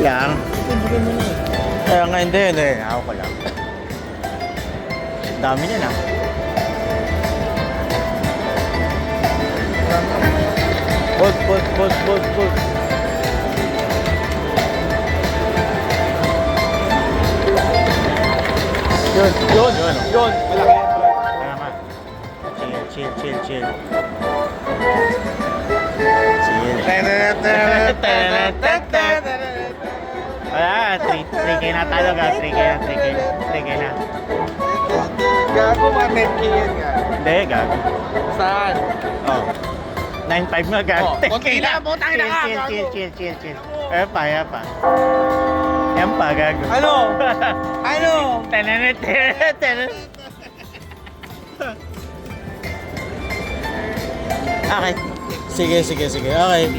lang. Bigyan mo na eh. Kaya nga hindi. Ako ko lang. Dami niya na. Boss. Yun. Malaki yan, bro. Tama. Chill. Chill. Wala, 3K na talo ka. 3K na. Gago, 10K yan nga. Hindi, gago. Saan? Oh. 9.5 nga gago. Oh, 10K konti na. lang, putang ina ka, gago. Chill. Yan pa. Yan pa, gago. Ano? Tenenet. Okay. Sige. Okay.